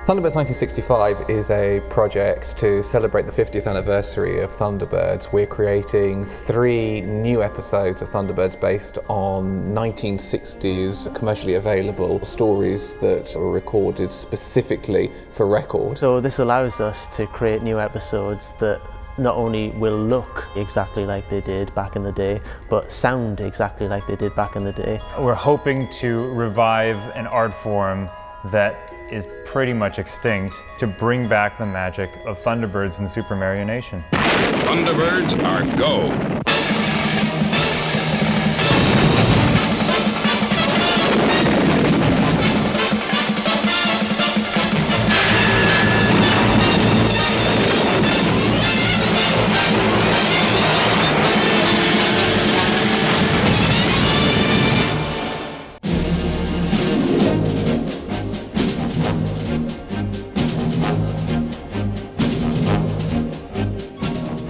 Thunderbirds 1965 is a project to celebrate the 50th anniversary of Thunderbirds. We're creating 3 new episodes of Thunderbirds based on 1960s commercially available stories that were recorded specifically for record. So this allows us to create new episodes that not only will look exactly like they did back in the day, but sound exactly like they did back in the day. We're hoping to revive an art form that is pretty much extinct to bring back the magic of Thunderbirds and Super Marionation. Thunderbirds are go!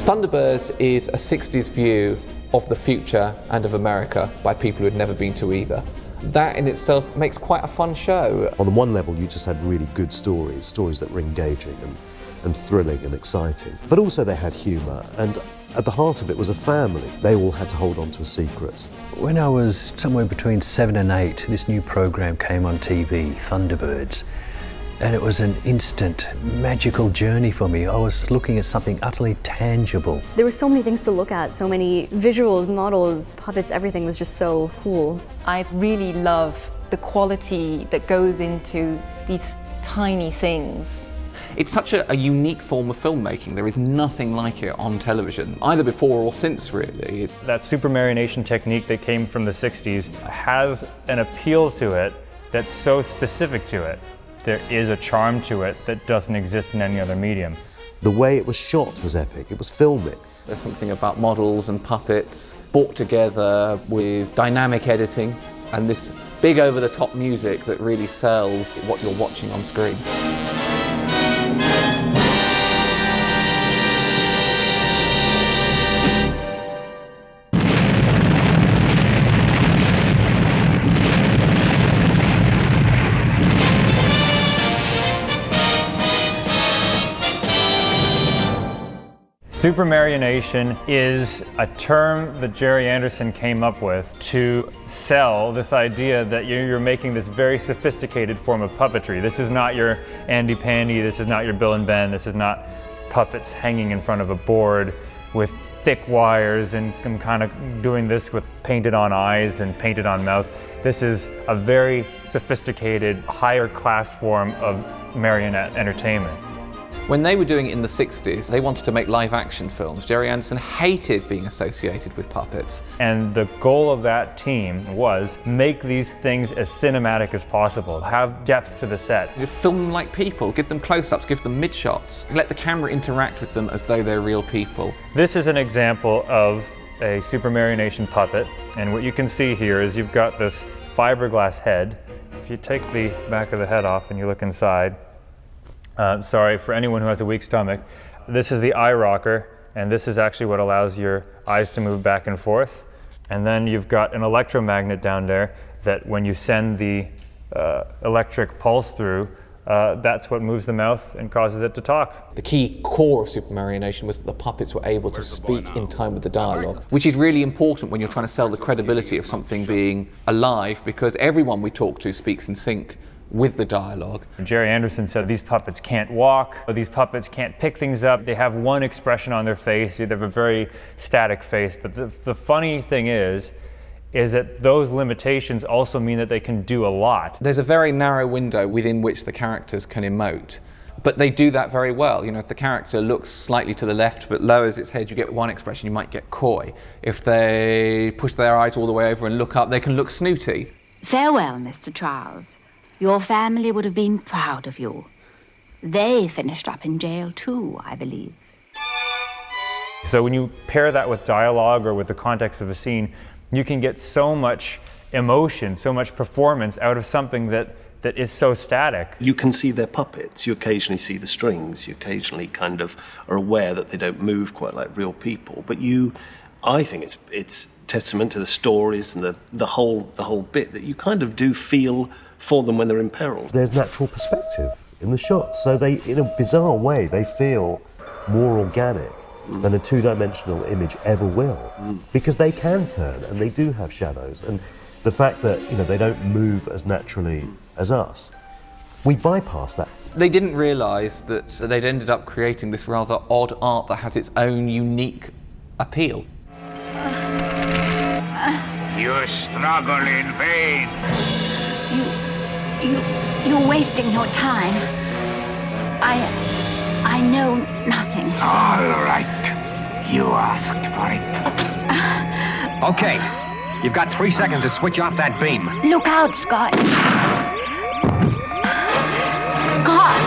Thunderbirds is a 60s view of the future and of America by people who had never been to either. That in itself makes quite a fun show. On the one level, you just had really good stories that were engaging and thrilling and exciting. But also they had humour, and at the heart of it was a family. They all had to hold on to a secret. When I was somewhere between 7 and 8, this new programme came on TV, Thunderbirds. And it was an instant, magical journey for me. I was looking at something utterly tangible. There were so many things to look at, so many visuals, models, puppets, everything was just so cool. I really love the quality that goes into these tiny things. It's such a unique form of filmmaking. There is nothing like it on television, either before or since, really. That Super Marionation technique that came from the 60s has an appeal to it that's so specific to it. There is a charm to it that doesn't exist in any other medium. The way it was shot was epic. It was filmic. There's something about models and puppets brought together with dynamic editing and this big over-the-top music that really sells what you're watching on screen. Super Marionation is a term that Jerry Anderson came up with to sell this idea that you're making this very sophisticated form of puppetry. This is not your Andy Pandy, this is not your Bill and Ben, this is not puppets hanging in front of a board with thick wires and kind of doing this with painted on eyes and painted on mouth. This is a very sophisticated, higher class form of marionette entertainment. When they were doing it in the 60s, they wanted to make live action films. Jerry Anderson hated being associated with puppets. And the goal of that team was make these things as cinematic as possible, have depth to the set. You film them like people, give them close-ups, give them mid-shots, let the camera interact with them as though they're real people. This is an example of a Super Marionation puppet, and what you can see here is you've got this fiberglass head. If you take the back of the head off and you look inside, sorry, for anyone who has a weak stomach, this is the eye rocker, and this is actually what allows your eyes to move back and forth. And then you've got an electromagnet down there that when you send the electric pulse through, that's what moves the mouth and causes it to talk. The key core of Super Marionation was that the puppets were able to speak in time with the dialogue, which is really important when you're trying to sell the credibility of something being alive, because everyone we talk to speaks in sync with the dialogue. Jerry Anderson said these puppets can't walk, or these puppets can't pick things up. They have one expression on their face. They have a very static face. But the funny thing is that those limitations also mean that they can do a lot. There's a very narrow window within which the characters can emote, but they do that very well. You know, if the character looks slightly to the left but lowers its head, you get one expression, you might get coy. If they push their eyes all the way over and look up, they can look snooty. Farewell, Mr. Charles. Your family would have been proud of you. They finished up in jail too, I believe. So when you pair that with dialogue or with the context of a scene, you can get so much emotion, so much performance out of something that is so static. You can see their puppets, you occasionally see the strings, you occasionally kind of are aware that they don't move quite like real people, but I think it's testament to the stories and the whole bit that you kind of do feel for them when they're in peril. There's natural perspective in the shots. So they, in a bizarre way, they feel more organic than a two-dimensional image ever will, because they can turn and they do have shadows. And the fact that, you know, they don't move as naturally as us, we bypass that. They didn't realise that they'd ended up creating this rather odd art that has its own unique appeal. You struggle in vain. You're wasting your time. I know nothing. All right. You asked for it. Okay. You've got 3 seconds to switch off that beam. Look out, Scott. Scott,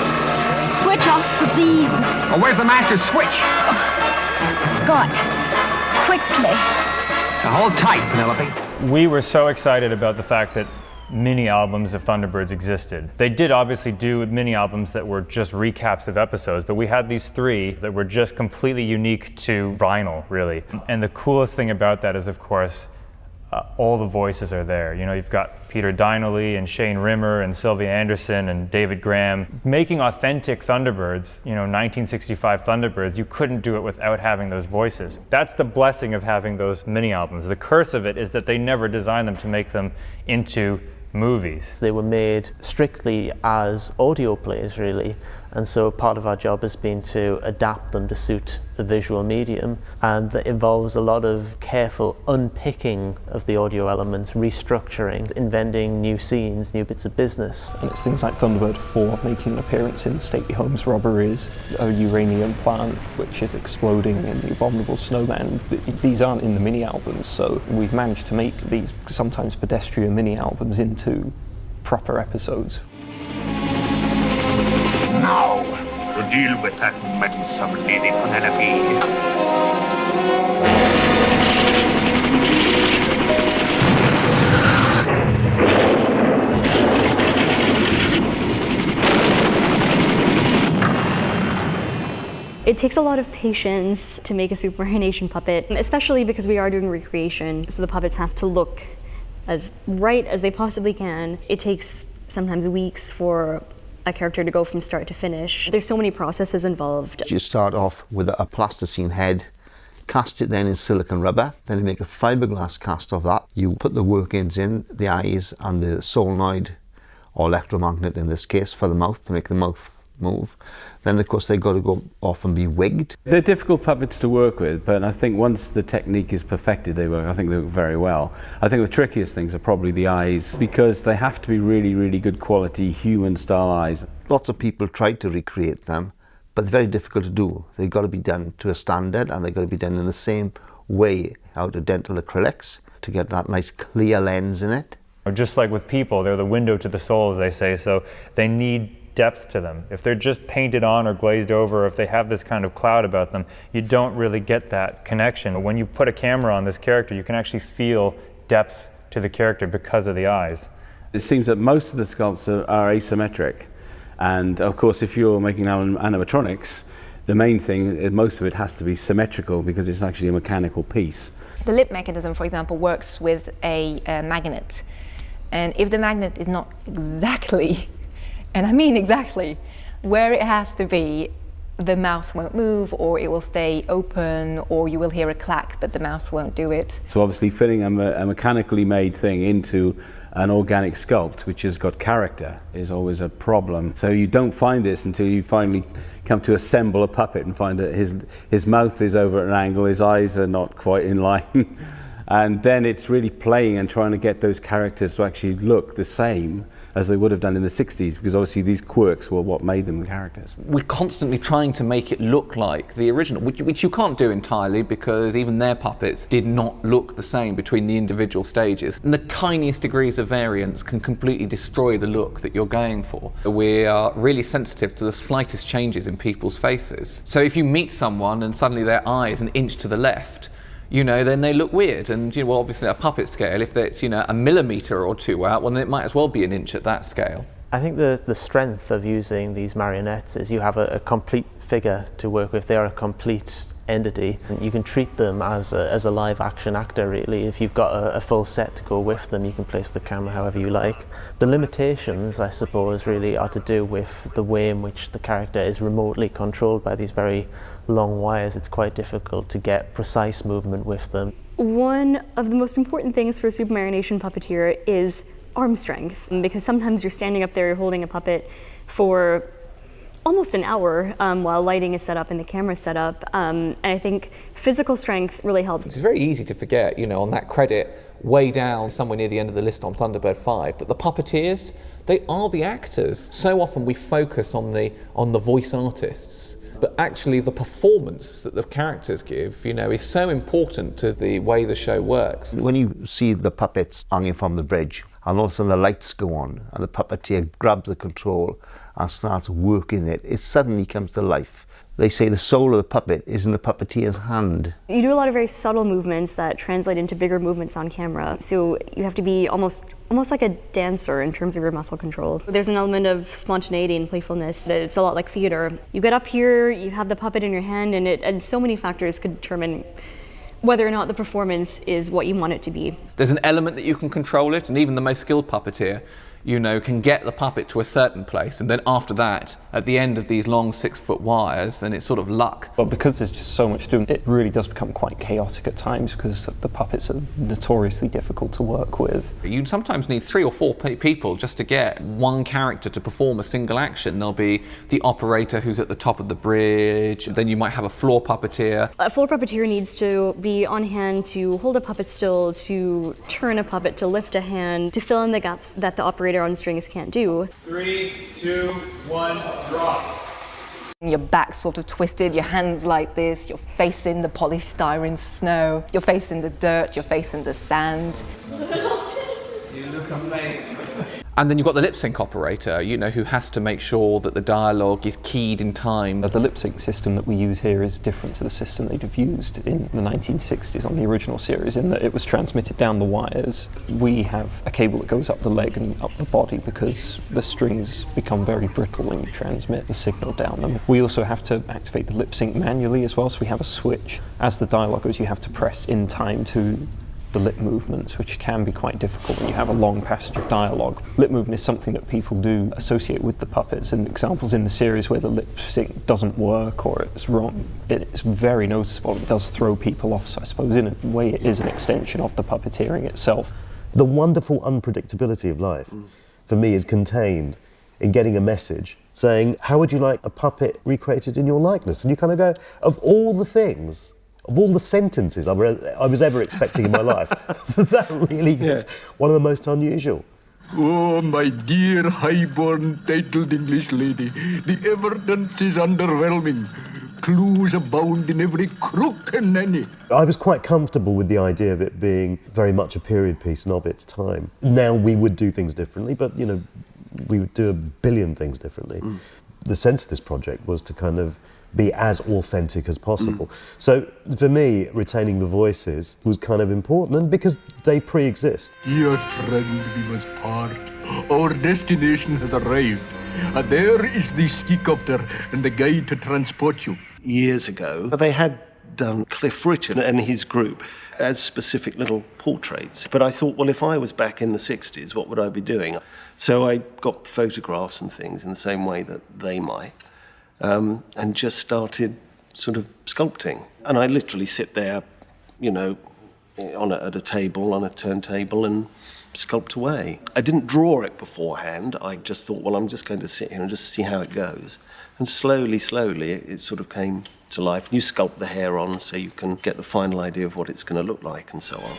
switch off the beam. Oh, where's the master switch? Scott, quickly. Now hold tight, Penelope. We were so excited about the fact that mini albums of Thunderbirds existed. They did obviously do mini albums that were just recaps of episodes, but we had these 3 that were just completely unique to vinyl, really. And the coolest thing about that is, of course, all the voices are there. You know, you've got Peter Dineley and Shane Rimmer and Sylvia Anderson and David Graham. Making authentic Thunderbirds, you know, 1965 Thunderbirds, you couldn't do it without having those voices. That's the blessing of having those mini albums. The curse of it is that they never designed them to make them into movies. They were made strictly as audio plays, really, and so part of our job has been to adapt them to suit the visual medium, and that involves a lot of careful unpicking of the audio elements, restructuring, inventing new scenes, new bits of business. And it's things like Thunderbird 4 making an appearance in Stately Homes Robberies, a uranium plant which is exploding in the Abominable Snowman. These aren't in the mini albums, so we've managed to make these sometimes pedestrian mini albums into proper episodes. Now, to deal with that menace of Lady Penelope. It takes a lot of patience to make a superanimation puppet, especially because we are doing recreation, so the puppets have to look as right as they possibly can. It takes sometimes weeks for a character to go from start to finish. There's so many processes involved. You start off with a plasticine head, cast it then in silicone rubber, then you make a fiberglass cast of that. You put the workings in, the eyes and the solenoid, or electromagnet in this case, for the mouth, to make the mouth move. Then of course they've got to go off and be wigged. They're difficult puppets to work with, but I think once the technique is perfected, they work very well. I think the trickiest things are probably the eyes, because they have to be really, really good quality human style eyes. Lots of people try to recreate them, but they're very difficult to do. They've got to be done to a standard, and they've got to be done in the same way out of dental acrylics to get that nice clear lens in it. Just like with people, they're the window to the soul, as they say, so they need depth to them. If they're just painted on or glazed over, or if they have this kind of cloud about them, you don't really get that connection. But when you put a camera on this character, you can actually feel depth to the character because of the eyes. It seems that most of the sculpts are asymmetric, and of course if you're making animatronics, the main thing, most of it has to be symmetrical because it's actually a mechanical piece. The lip mechanism, for example, works with a magnet, and if the magnet is not exactly, and I mean exactly, where it has to be, the mouth won't move, or it will stay open, or you will hear a clack, but the mouth won't do it. So obviously fitting a mechanically made thing into an organic sculpt, which has got character, is always a problem. So you don't find this until you finally come to assemble a puppet and find that his mouth is over at an angle, his eyes are not quite in line. And then it's really playing and trying to get those characters to actually look the same as they would have done in the 60s, because obviously these quirks were what made them the characters. We're constantly trying to make it look like the original, which you can't do entirely, because even their puppets did not look the same between the individual stages. And the tiniest degrees of variance can completely destroy the look that you're going for. We are really sensitive to the slightest changes in people's faces. So if you meet someone and suddenly their eye is an inch to the left, you know, then they look weird. And you know, well, obviously at a puppet scale, if it's, you know, a millimetre or two out, well, then it might as well be an inch at that scale. I think the strength of using these marionettes is you have a complete figure to work with. They are a complete entity. You can treat them as a live action actor really. If you've got a full set to go with them, you can place the camera however you like. The limitations, I suppose, really are to do with the way in which the character is remotely controlled by these very long wires. It's quite difficult to get precise movement with them. One of the most important things for a supermarionation puppeteer is arm strength, because sometimes you're standing up there holding a puppet for almost an hour while lighting is set up and the camera's set up, and I think physical strength really helps. It's very easy to forget, you know, on that credit way down somewhere near the end of the list on Thunderbird 5, that the puppeteers, they are the actors. So often we focus on the voice artists, but actually the performance that the characters give, you know, is so important to the way the show works. When you see the puppets hanging from the bridge, and all of a sudden the lights go on, and the puppeteer grabs the control and starts working it suddenly comes to life. They say the soul of the puppet is in the puppeteer's hand. You do a lot of very subtle movements that translate into bigger movements on camera, so you have to be almost like a dancer in terms of your muscle control. There's an element of spontaneity and playfulness. It's a lot like theater. You get up here, you have the puppet in your hand, and so many factors could determine whether or not the performance is what you want it to be. There's an element that you can control it, and even the most skilled puppeteer, you know, can get the puppet to a certain place, and then after that, at the end of these long 6-foot wires, then it's sort of luck. But because there's just so much to it, it really does become quite chaotic at times because the puppets are notoriously difficult to work with. You sometimes need 3 or 4 people just to get one character to perform a single action. There'll be the operator who's at the top of the bridge, then you might have a floor puppeteer. A floor puppeteer needs to be on hand to hold a puppet still, to turn a puppet, to lift a hand, to fill in the gaps that the operator on strings can't do. 3, 2, 1, drop. Your back sort of twisted, your hands like this, you're facing the polystyrene snow, you're facing the dirt, you're facing the sand. You look amazing. And then you've got the lip sync operator, you know, who has to make sure that the dialogue is keyed in time. The lip sync system that we use here is different to the system they'd have used in the 1960s on the original series, in that it was transmitted down the wires. We have a cable that goes up the leg and up the body because the strings become very brittle when you transmit the signal down them. We also have to activate the lip sync manually as well, so we have a switch. As the dialogue goes, you have to press in time to the lip movements, which can be quite difficult when you have a long passage of dialogue. Lip movement is something that people do associate with the puppets, and examples in the series where the lip sync doesn't work or it's wrong, it's very noticeable. It does throw people off, so I suppose in a way it is an extension of the puppeteering itself. The wonderful unpredictability of life, for me, is contained in getting a message saying, how would you like a puppet recreated in your likeness? And you kind of go, of all the things, of all the sentences I was ever expecting in my life, that really is one of the most unusual. Oh, my dear high-born titled English lady, the evidence is underwhelming. Clues abound in every crook and nanny. I was quite comfortable with the idea of it being very much a period piece and of its time. Now we would do things differently, but you know, we would do a billion things differently. The sense of this project was to kind of be as authentic as possible. So for me, retaining the voices was kind of important, and because they pre-exist. Dear friend, we must part. Our destination has arrived. There is the skicopter and the guide to transport you. Years ago, they had done Cliff Richard and his group as specific little portraits. But I thought, well, if I was back in the 60s, what would I be doing? So I got photographs and things in the same way that they might. And just started sort of sculpting. And I literally sit there, you know, at a table, on a turntable, and sculpt away. I didn't draw it beforehand. I just thought, well, I'm just going to sit here and just see how it goes. And slowly, it sort of came to life. You sculpt the hair on so you can get the final idea of what it's going to look like and so on.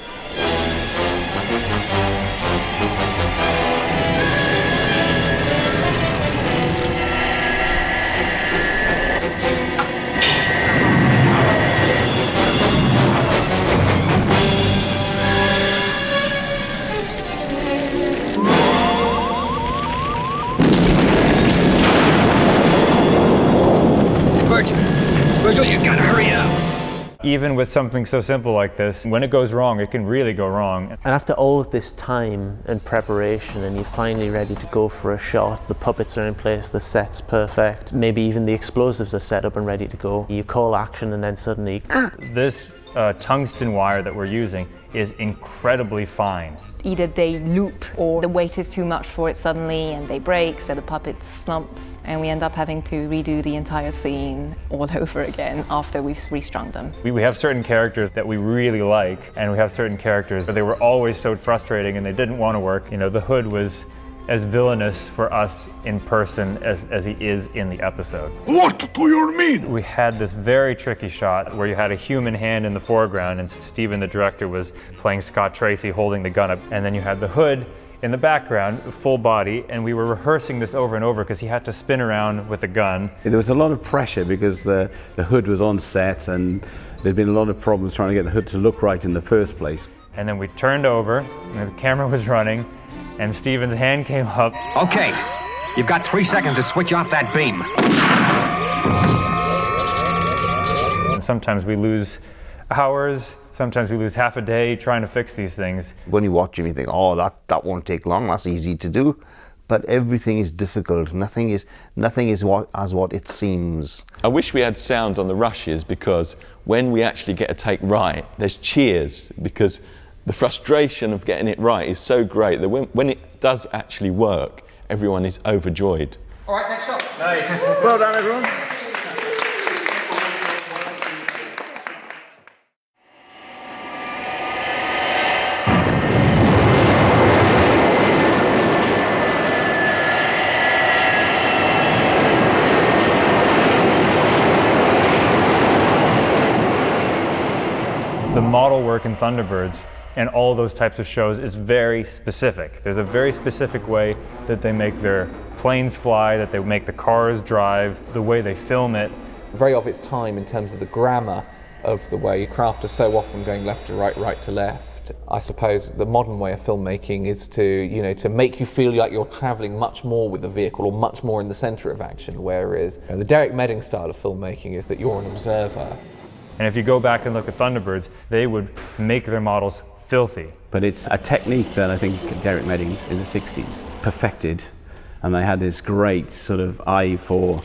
Virgil, you gotta hurry up. Even with something so simple like this, when it goes wrong, it can really go wrong. And after all of this time and preparation, and you're finally ready to go for a shot, the puppets are in place, the set's perfect, maybe even the explosives are set up and ready to go. You call action and then suddenly... This tungsten wire that we're using is incredibly fine. Either they loop or the weight is too much for it suddenly and they break, so the puppet slumps, and we end up having to redo the entire scene all over again after we've restrung them. We have certain characters that we really like, and we have certain characters that they were always so frustrating and they didn't want to work. You know, the Hood was as villainous for us in person as he is in the episode. What do you mean? We had this very tricky shot where you had a human hand in the foreground and Stephen, the director, was playing Scott Tracy holding the gun up, and then you had the Hood in the background, full body, and we were rehearsing this over and over because he had to spin around with the gun. There was a lot of pressure because the Hood was on set and there'd been a lot of problems trying to get the Hood to look right in the first place. And then we turned over, and the camera was running, and Stephen's hand came up. Okay, you've got 3 seconds to switch off that beam. And sometimes we lose hours, sometimes we lose half a day trying to fix these things. When you watch him, you think, oh, that won't take long, that's easy to do. But everything is difficult. Nothing is what it seems. I wish we had sound on the rushes, because when we actually get a take right, there's cheers, because the frustration of getting it right is so great that when it does actually work, everyone is overjoyed. All right, next shot. Nice. Well done, everyone. The model work in Thunderbirds and all those types of shows is very specific. There's a very specific way that they make their planes fly, that they make the cars drive, the way they film it. Very of its time in terms of the grammar of the way craft are so often going left to right, right to left. I suppose the modern way of filmmaking is to make you feel like you're travelling much more with the vehicle or much more in the centre of action, whereas the Derek Medding style of filmmaking is that you're an observer. And if you go back and look at Thunderbirds, they would make their models filthy. But it's a technique that I think Derek Medding in the 60s perfected, and they had this great sort of eye for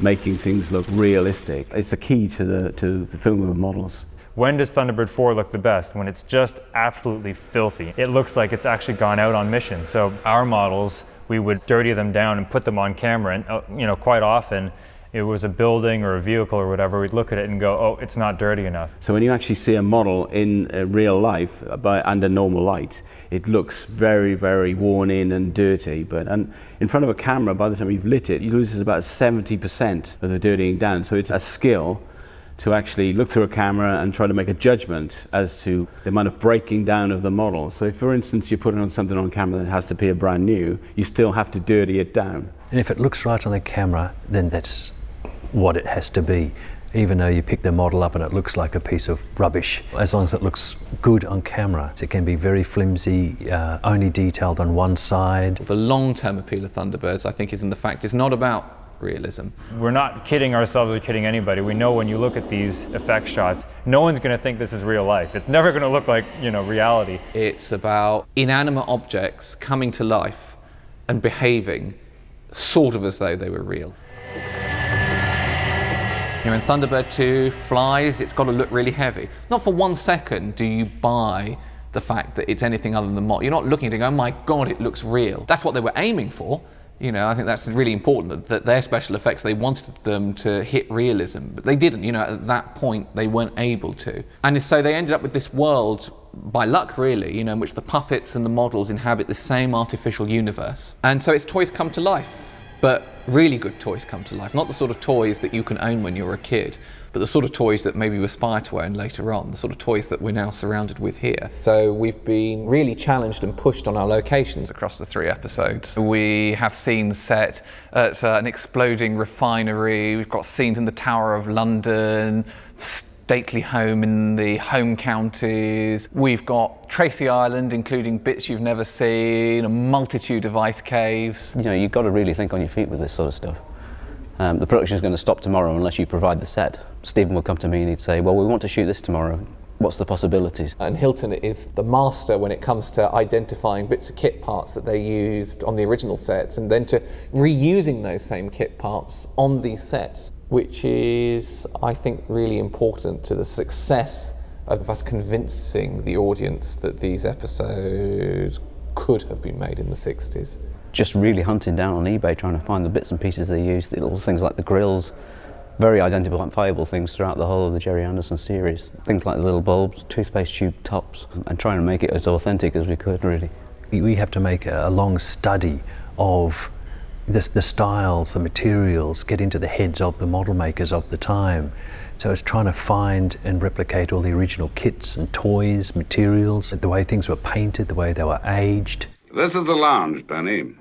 making things look realistic. It's a key to the film of models. When does Thunderbird 4 look the best? When it's just absolutely filthy. It looks like it's actually gone out on mission. So our models, we would dirty them down and put them on camera, and quite often it was a building or a vehicle or whatever, we'd look at it and go, oh, it's not dirty enough. So when you actually see a model in real life under normal light, it looks very, very worn in and dirty. And in front of a camera, by the time you've lit it, you lose about 70% of the dirtying down. So it's a skill to actually look through a camera and try to make a judgment as to the amount of breaking down of the model. So if, for instance, you're putting on something on camera that has to appear brand new, you still have to dirty it down. And if it looks right on the camera, then that's what it has to be, even though you pick the model up and it looks like a piece of rubbish. As long as it looks good on camera, it can be very flimsy, only detailed on one side. The long-term appeal of Thunderbirds, I think, is in the fact it's not about realism. We're not kidding ourselves or kidding anybody. We know when you look at these effect shots, no one's going to think this is real life. It's never going to look like, reality. It's about inanimate objects coming to life and behaving sort of as though they were real. When Thunderbird 2 flies, it's got to look really heavy. Not for 1 second do you buy the fact that it's anything other than the model. You're not looking to go, oh my God, it looks real. That's what they were aiming for. I think that's really important, that their special effects, they wanted them to hit realism, but they didn't. At that point, they weren't able to. And so they ended up with this world, by luck really, in which the puppets and the models inhabit the same artificial universe. And so its toys come to life. But really good toys come to life, not the sort of toys that you can own when you're a kid, but the sort of toys that maybe you aspire to own later on, the sort of toys that we're now surrounded with here. So we've been really challenged and pushed on our locations across the 3 episodes. We have scenes set at an exploding refinery, we've got scenes in the Tower of London, stately home in the home counties. We've got Tracy Island, including bits you've never seen, a multitude of ice caves. You've got to really think on your feet with this sort of stuff. the production is going to stop tomorrow unless you provide the set. Stephen would come to me and he'd say, well, we want to shoot this tomorrow. What's the possibilities? And Hilton is the master when it comes to identifying bits of kit parts that they used on the original sets and then to reusing those same kit parts on these sets, which is, I think, really important to the success of us convincing the audience that these episodes could have been made in the 60s. Just really hunting down on eBay, trying to find the bits and pieces they used, the little things like the grills, very identifiable things throughout the whole of the Gerry Anderson series. Things like the little bulbs, toothpaste tube tops, and trying to make it as authentic as we could, really. We have to make a long study of the styles, the materials, get into the heads of the model makers of the time. So it's trying to find and replicate all the original kits and toys, materials, the way things were painted, the way they were aged. This is the lounge, Penny.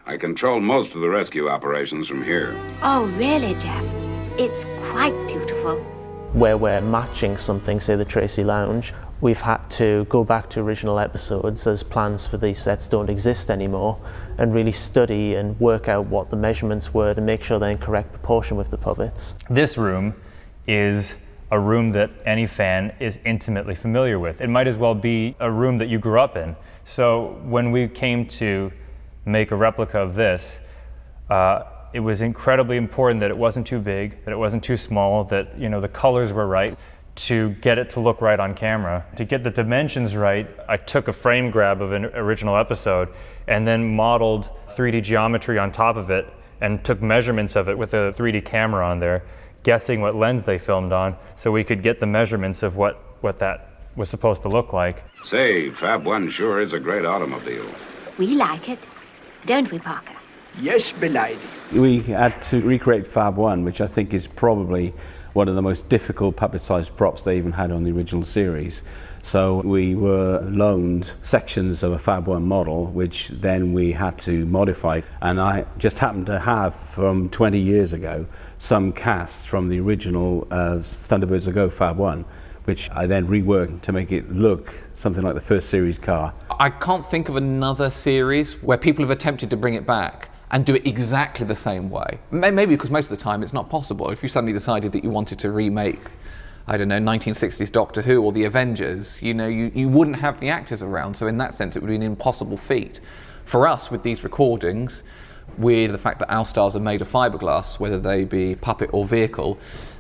I control most of the rescue operations from here. Oh, really, Jeff? It's quite beautiful. Where we're matching something, say the Tracy Lounge, we've had to go back to original episodes as plans for these sets don't exist anymore and really study and work out what the measurements were to make sure they're in correct proportion with the puppets. This room is a room that any fan is intimately familiar with. It might as well be a room that you grew up in. So when we came to make a replica of this, it was incredibly important that it wasn't too big, that it wasn't too small, that the colors were right, to get it to look right on camera. To get the dimensions right, I took a frame grab of an original episode and then modeled 3D geometry on top of it and took measurements of it with a 3D camera on there, guessing what lens they filmed on so we could get the measurements of what that was supposed to look like. Say, Fab 1 sure is a great automobile. We like it, don't we, Parker? Yes, belady. We had to recreate Fab 1, which I think is probably one of the most difficult puppet-sized props they even had on the original series. So we were loaned sections of a Fab 1 model, which then we had to modify. And I just happened to have, from 20 years ago, some casts from the original Thunderbirds Ago Fab 1, which I then reworked to make it look something like the first series car. I can't think of another series where people have attempted to bring it back and do it exactly the same way. Maybe because most of the time it's not possible. If you suddenly decided that you wanted to remake, I don't know, 1960s Doctor Who or the Avengers, you wouldn't have the actors around, so in that sense it would be an impossible feat. For us, with these recordings, with the fact that our stars are made of fiberglass, whether they be puppet or vehicle,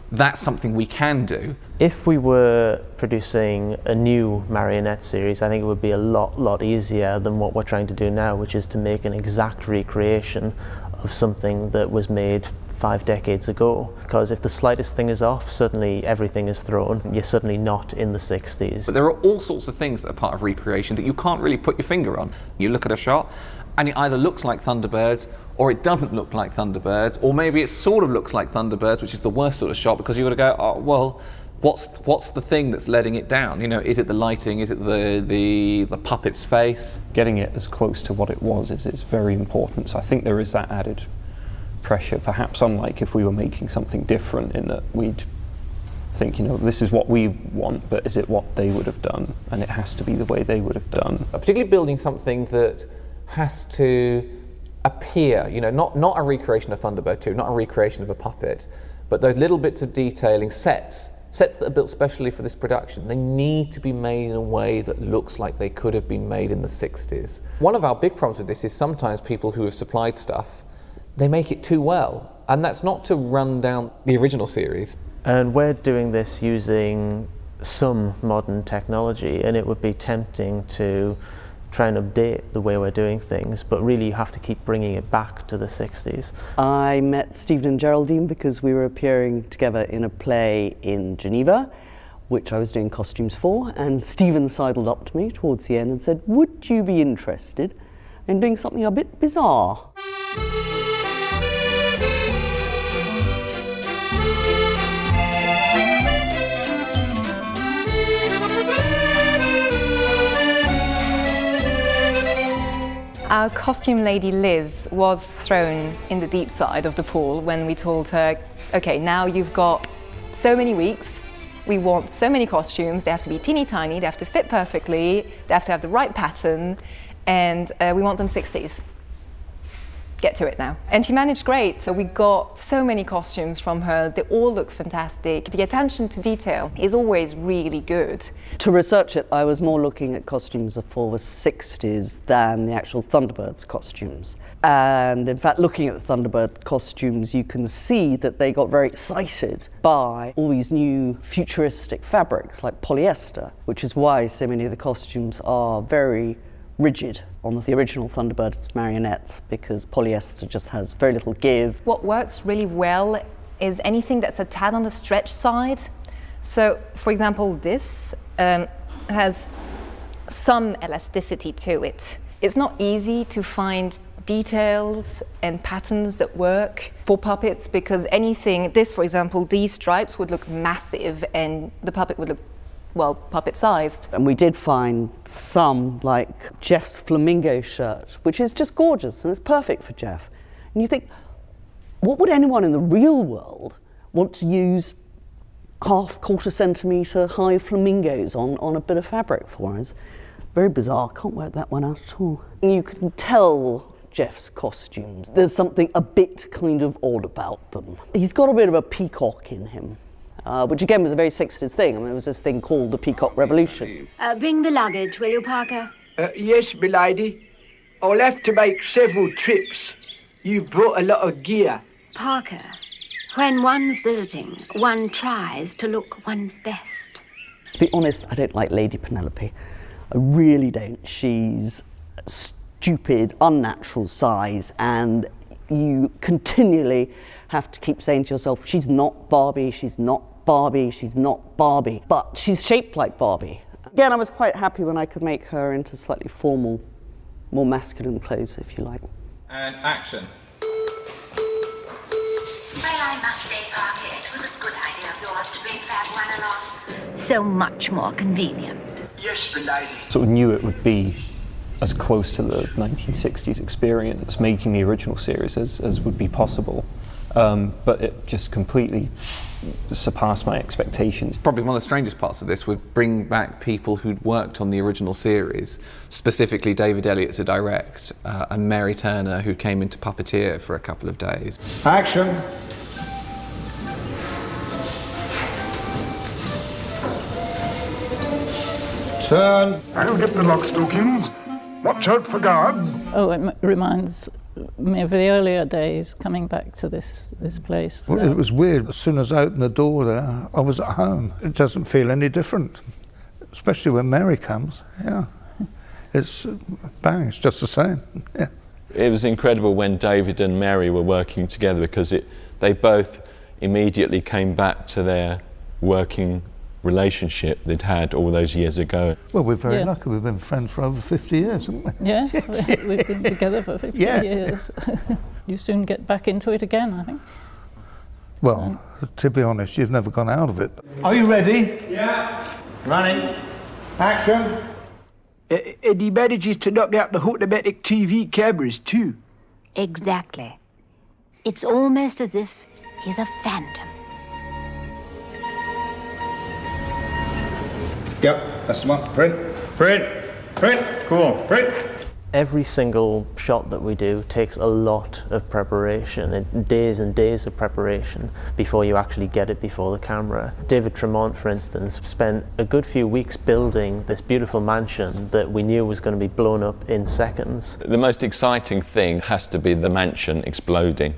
that's something we can do. If we were producing a new marionette series, I think it would be a lot easier than what we're trying to do now, which is to make an exact recreation of something that was made 5 decades ago. Because if the slightest thing is off, suddenly everything is thrown. You're suddenly not in the 60s. But there are all sorts of things that are part of recreation that you can't really put your finger on. You look at a shot and it either looks like Thunderbirds or it doesn't look like Thunderbirds, or maybe it sort of looks like Thunderbirds, which is the worst sort of shot because you've got to go, oh, well, what's the thing that's letting it down? Is it the lighting? Is it the puppet's face? Getting it as close to what it was is very important. So I think there is that added pressure, perhaps unlike if we were making something different, in that we'd think, this is what we want, but is it what they would have done? And it has to be the way they would have done. Particularly building something that has to appear, not a recreation of Thunderbird 2, not a recreation of a puppet, but those little bits of detailing, sets that are built specially for this production, they need to be made in a way that looks like they could have been made in the 60s. One of our big problems with this is sometimes people who have supplied stuff, they make it too well, and that's not to run down the original series. And we're doing this using some modern technology, and it would be tempting to try and update the way we're doing things, but really you have to keep bringing it back to the 60s. I met Stephen and Geraldine because we were appearing together in a play in Geneva, which I was doing costumes for, and Stephen sidled up to me towards the end and said, would you be interested in doing something a bit bizarre? Our costume lady Liz was thrown in the deep side of the pool when we told her, okay, now you've got so many weeks, we want so many costumes, they have to be teeny tiny, they have to fit perfectly, they have to have the right pattern, and we want them 60s. get to it now. And she managed great. So we got so many costumes from her. They all look fantastic. The attention to detail is always really good. To research it, I was more looking at costumes for the 60s than the actual Thunderbirds costumes. And in fact, looking at the Thunderbird costumes, you can see that they got very excited by all these new futuristic fabrics like polyester, which is why so many of the costumes are very rigid on the original Thunderbirds marionettes, because polyester just has very little give. What works really well is anything that's a tad on the stretch side. So, for example, this has some elasticity to it. It's not easy to find details and patterns that work for puppets, because anything, this for example, these stripes would look massive and the puppet would look, well, puppet-sized. And we did find some, like Jeff's flamingo shirt, which is just gorgeous and it's perfect for Jeff. And you think, what would anyone in the real world want to use quarter centimetre high flamingos on a bit of fabric for? It's very bizarre, can't work that one out at all. You can tell Jeff's costumes, there's something a bit kind of odd about them. He's got a bit of a peacock in him. Which again was a very 60s thing. I mean, there was this thing called the Peacock Revolution. Bring the luggage, will you, Parker? Yes, milady. I'll have to make several trips. You've brought a lot of gear. Parker, when one's visiting, one tries to look one's best. To be honest, I don't like Lady Penelope. I really don't. She's stupid, unnatural size, and you continually have to keep saying to yourself, she's not Barbie, she's not Barbie, she's not Barbie. But she's shaped like Barbie. Again, I was quite happy when I could make her into slightly formal, more masculine clothes, if you like. And action. Well, I must say, Parker, it was a good idea of yours to bring that one along. So much more convenient. Yes, milady. Sort of knew it would be as close to the 1960s experience making the original series as would be possible. But it just completely surpassed my expectations. Probably one of the strangest parts of this was bring back people who'd worked on the original series, specifically David Elliott to direct, and Mary Turner, who came into Puppeteer for a couple of days. Action. Turn. I'll get the Lockstockings. Watch out for guards. Oh, it reminds me of the earlier days coming back to this place. Well, it was weird. As soon as I opened the door there, I was at home. It doesn't feel any different, especially when Mary comes. Yeah, it's bang. It's just the same. Yeah. It was incredible when David and Mary were working together, because they both immediately came back to their working relationship they'd had all those years ago. Well, we're very lucky. We've been friends for over 50 years, haven't we? Yes, we've been together for 50 years. You soon get back into it again, I think. Well, to be honest, you've never gone out of it. Are you ready? Yeah. Running. Action. And he manages to knock out the automatic TV cameras too. Exactly. It's almost as if he's a phantom. Yep, that's the one. Print. Cool. Print. Every single shot that we do takes a lot of preparation, and days of preparation before you actually get it before the camera. David Tremont, for instance, spent a good few weeks building this beautiful mansion that we knew was going to be blown up in seconds. The most exciting thing has to be the mansion exploding.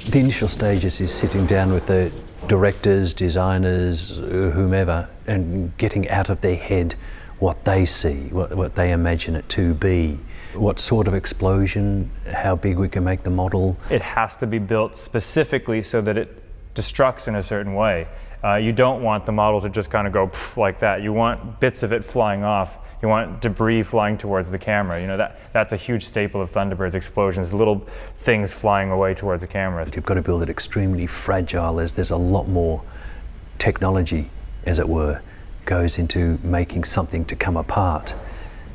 The initial stages is sitting down with the directors, designers, whomever, and getting out of their head what they see, what they imagine it to be, what sort of explosion, how big we can make the model. It has to be built specifically so that it destructs in a certain way. You don't want the model to just kind of go like that. You want bits of it flying off. You want debris flying towards the camera. You know, that's a huge staple of Thunderbirds explosions, little things flying away towards the camera. You've got to build it extremely fragile. There's a lot more technology, as it were, goes into making something to come apart.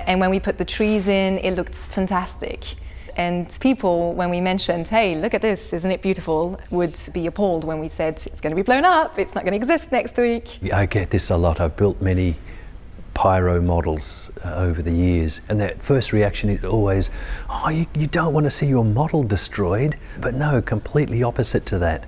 And when we put the trees in, it looked fantastic. And people, when we mentioned, hey, look at this, isn't it beautiful, would be appalled when we said, it's going to be blown up, it's not going to exist next week. I get this a lot. I've built many pyro models over the years, and that first reaction is always, oh, you don't want to see your model destroyed. But no, completely opposite to that.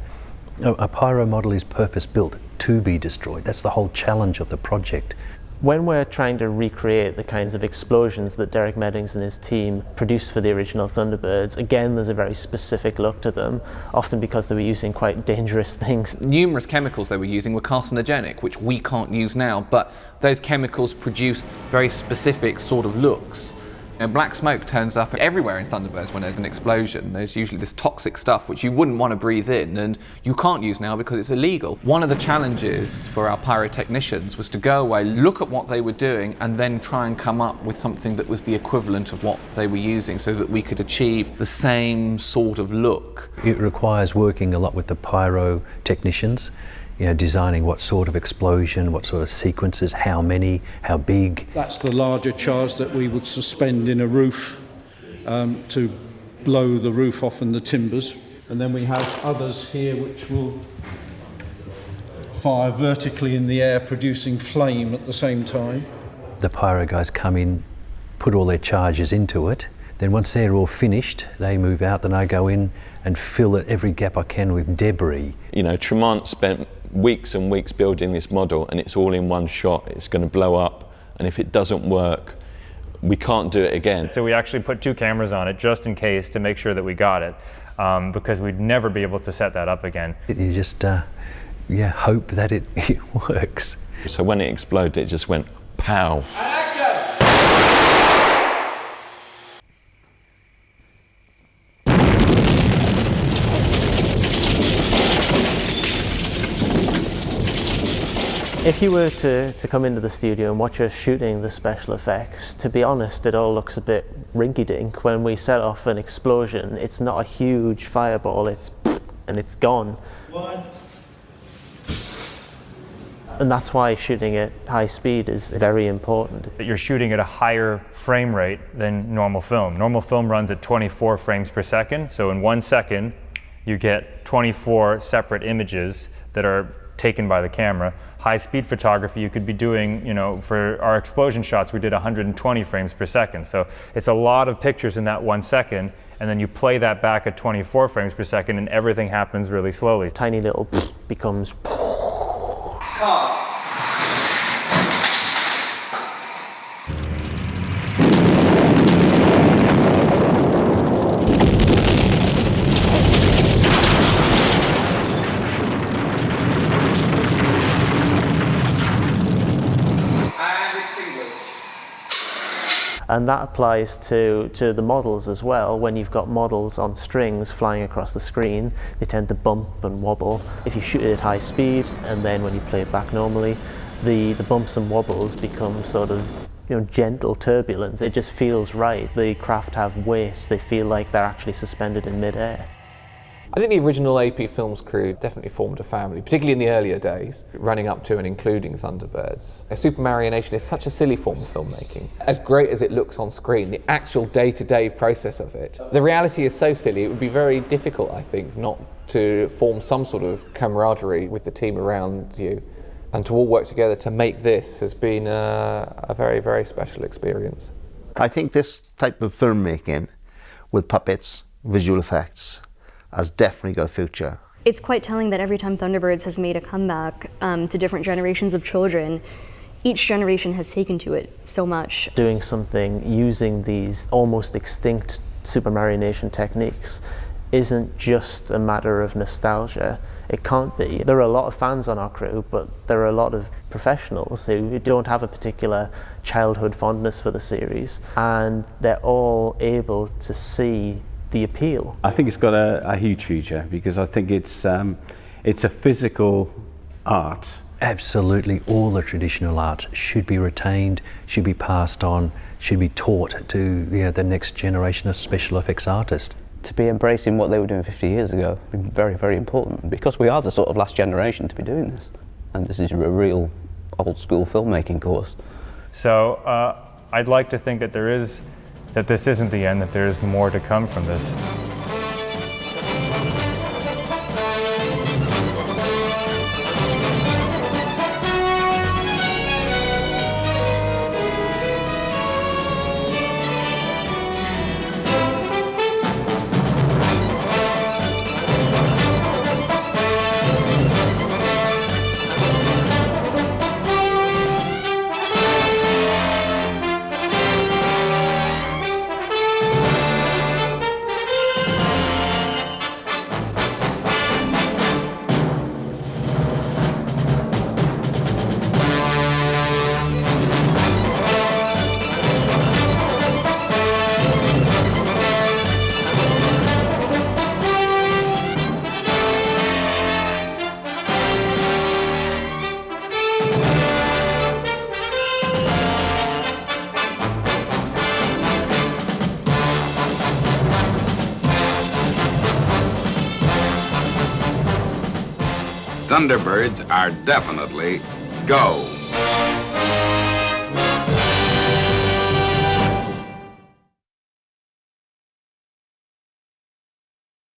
A pyro model is purpose-built to be destroyed. That's the whole challenge of the project. When we're trying to recreate the kinds of explosions that Derek Meddings and his team produced for the original Thunderbirds, again, there's a very specific look to them, often because they were using quite dangerous things. Numerous chemicals they were using were carcinogenic, which we can't use now, but those chemicals produce very specific sort of looks. Black smoke turns up everywhere in Thunderbirds when there's an explosion. There's usually this toxic stuff which you wouldn't want to breathe in, and you can't use now because it's illegal. One of the challenges for our pyrotechnicians was to go away, look at what they were doing, and then try and come up with something that was the equivalent of what they were using so that we could achieve the same sort of look. It requires working a lot with the pyrotechnicians, designing what sort of explosion, what sort of sequences, how many, how big. That's the larger charge that we would suspend in a roof to blow the roof off and the timbers. And then we have others here which will fire vertically in the air, producing flame at the same time. The pyro guys come in, put all their charges into it. Then once they're all finished, they move out, then I go in and fill every gap I can with debris. Tremont spent weeks and weeks building this model, and it's all in one shot. It's going to blow up, and if it doesn't work, we can't do it again. So we actually put 2 cameras on it just in case to make sure that we got it, because we'd never be able to set that up again. You just hope that it works. So when it exploded, it just went pow. If you were to come into the studio and watch us shooting the special effects, to be honest, it all looks a bit rinky-dink. When we set off an explosion, it's not a huge fireball, and it's gone. And that's why shooting at high speed is very important. You're shooting at a higher frame rate than normal film. Normal film runs at 24 frames per second, so in 1 second, you get 24 separate images that are taken by the camera. High-speed photography, you could be doing, for our explosion shots, we did 120 frames per second. So it's a lot of pictures in that 1 second, and then you play that back at 24 frames per second, and everything happens really slowly. Tiny little becomes... And that applies to the models as well. When you've got models on strings flying across the screen, they tend to bump and wobble. If you shoot it at high speed, and then when you play it back normally, the bumps and wobbles become sort of gentle turbulence. It just feels right. The craft have weight. They feel like they're actually suspended in mid-air. I think the original AP Films crew definitely formed a family, particularly in the earlier days, running up to and including Thunderbirds. Supermarionation is such a silly form of filmmaking. As great as it looks on screen, the actual day-to-day process of it, the reality is so silly, it would be very difficult, I think, not to form some sort of camaraderie with the team around you. And to all work together to make this has been a very, very special experience. I think this type of filmmaking with puppets, visual effects, has definitely got a future. It's quite telling that every time Thunderbirds has made a comeback to different generations of children, each generation has taken to it so much. Doing something using these almost extinct Supermarionation techniques isn't just a matter of nostalgia. It can't be. There are a lot of fans on our crew, but there are a lot of professionals who don't have a particular childhood fondness for the series, and they're all able to see the appeal. I think it's got a huge future because I think it's a physical art. Absolutely, all the traditional arts should be retained, should be passed on, should be taught to the next generation of special effects artists. To be embracing what they were doing 50 years ago is very, very important because we are the sort of last generation to be doing this. And this is a real old school filmmaking course. So I'd like to think that this isn't the end, that there's more to come from this. Thunderbirds are definitely go.